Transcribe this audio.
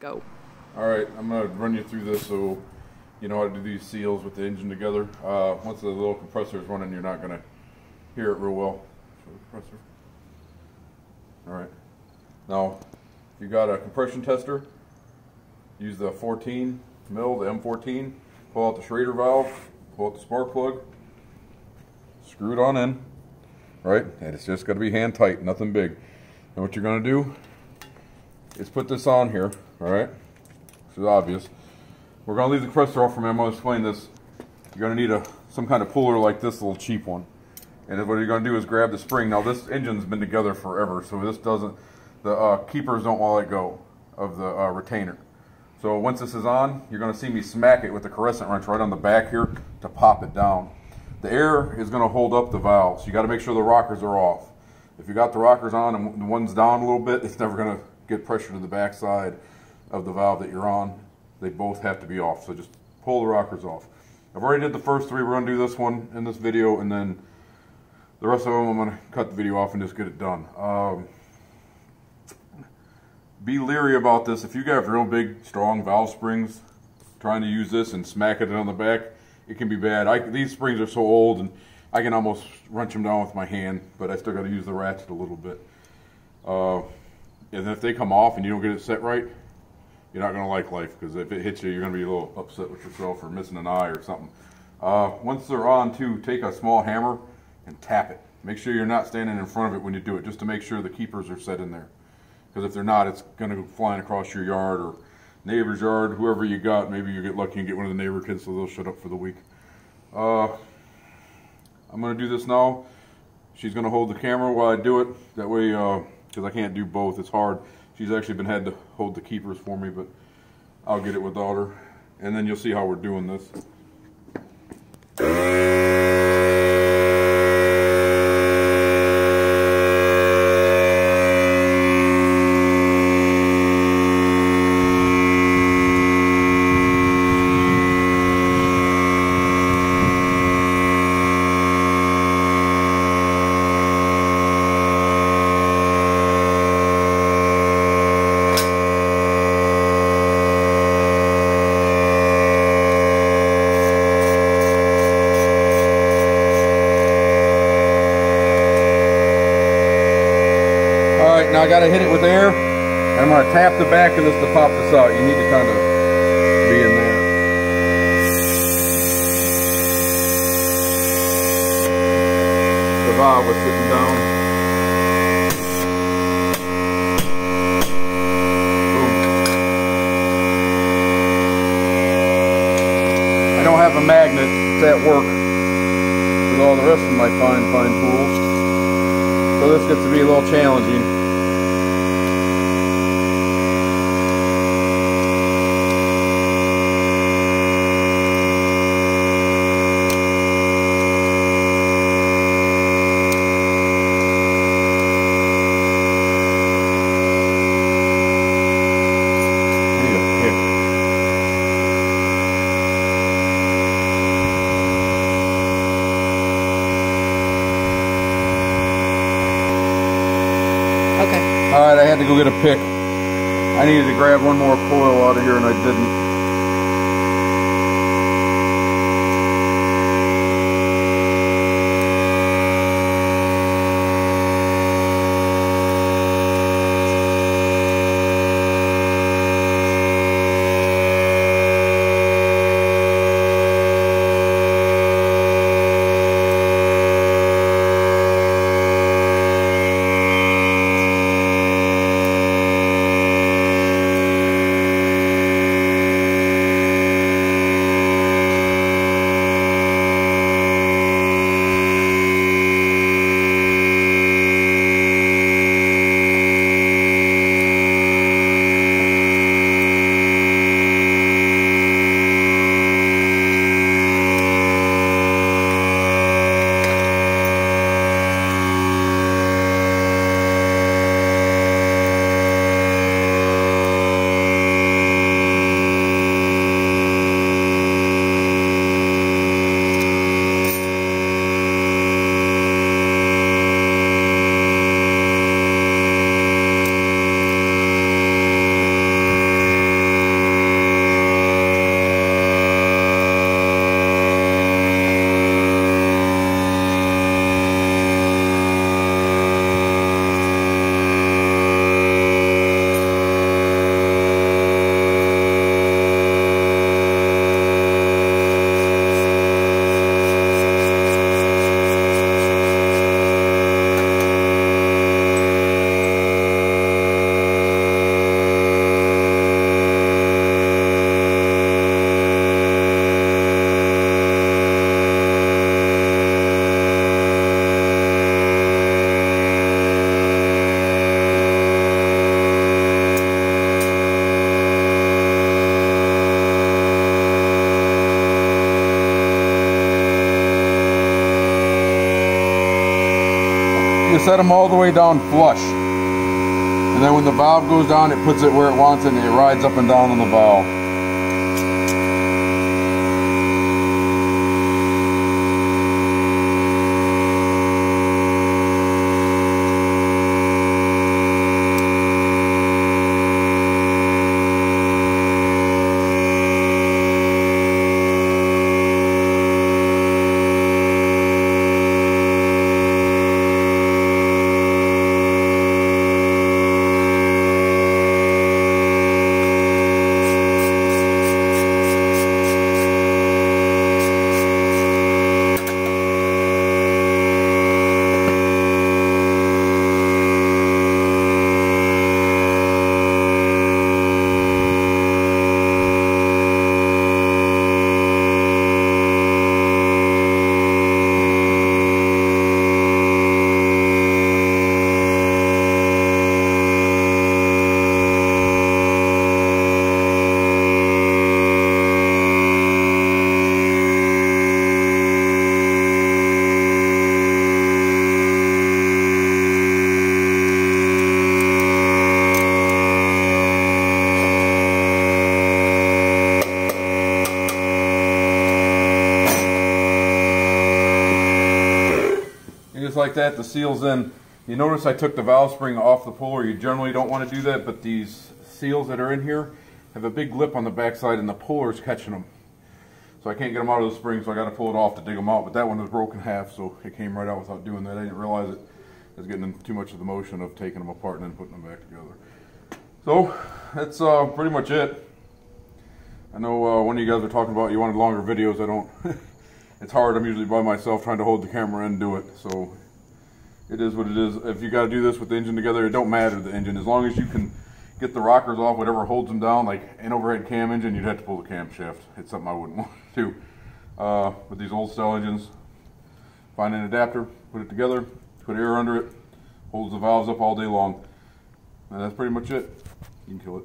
Go. Alright, I'm going to run you through this so you know how to do these seals with the engine together. Once the little compressor is running, you're not going to hear it real well. Show the compressor. Alright. Now, if you got a compression tester, use the 14 mil, the M14. Pull out the Schrader valve, pull out the spark plug, screw it on in. Right? And it's just got to be hand tight, nothing big. And what you're going to do is put this on here. Alright? This is obvious. We're going to leave the compressor off for a minute. I'm going to explain this. You're going to need some kind of puller like this little cheap one. And what you're going to do is grab the spring. Now this engine's been together forever, so this doesn't, the keepers don't want to let go of the retainer. So once this is on, you're going to see me smack it with the crescent wrench right on the back here to pop it down. The air is going to hold up the valve, so you got to make sure the rockers are off. If you got the rockers on and the one's down a little bit, it's never going to get pressure to the back side of the valve that you're on. They both have to be off, so just pull the rockers off. I've already did the first three. We're going to do this one in this video, and then the rest of them I'm going to cut the video off and just get it done. Be leery about this. If you got real big, strong valve springs, trying to use this and smack it on the back, it can be bad. These springs are so old, and I can almost wrench them down with my hand, but I still got to use the ratchet a little bit. And if they come off and you don't get it set right, you're not going to like life, because if it hits you, you're going to be a little upset with yourself or missing an eye or something. Once they're on too, take a small hammer and tap it. Make sure you're not standing in front of it when you do it, just to make sure the keepers are set in there. Because if they're not, it's going to go flying across your yard or neighbor's yard, whoever you got. Maybe you get lucky and get one of the neighbor kids so they'll shut up for the week. I'm going to do this now. She's going to hold the camera while I do it. That way, because I can't do both, it's hard. She's actually had to hold the keepers for me, but I'll get it without her. And then you'll see how we're doing this. Now I got to hit it with air, and I'm going to tap the back of this to pop this out. You need to kind of be in there. The valve was sitting down. Boom. I don't have a magnet. It's at work with all the rest of my fine tools. So this gets to be a little challenging. Alright, I had to go get a pick. I needed to grab one more coil out of here and I didn't. set them all the way down flush. And then when the valve goes down, it puts it where it wants it and it rides up and down on the valve. Just like that, the seal's in. You notice I took the valve spring off the puller. You generally don't want to do that, but these seals that are in here have a big lip on the backside and the puller's catching them. So I can't get them out of the spring, so I got to pull it off to dig them out. But that one was broken half, so it came right out without doing that. I didn't realize it. I was getting in too much of the motion of taking them apart and then putting them back together. So that's pretty much it. I know one of you guys are talking about you wanted longer videos. I don't. It's hard. I'm usually by myself trying to hold the camera and do it. So it is what it is. If you got to do this with the engine together, it don't matter the engine. As long as you can get the rockers off, whatever holds them down, like an overhead cam engine, you'd have to pull the camshaft. It's something I wouldn't want to do. With these old style engines, find an adapter, put it together, put air under it, holds the valves up all day long. And that's pretty much it. You can kill it.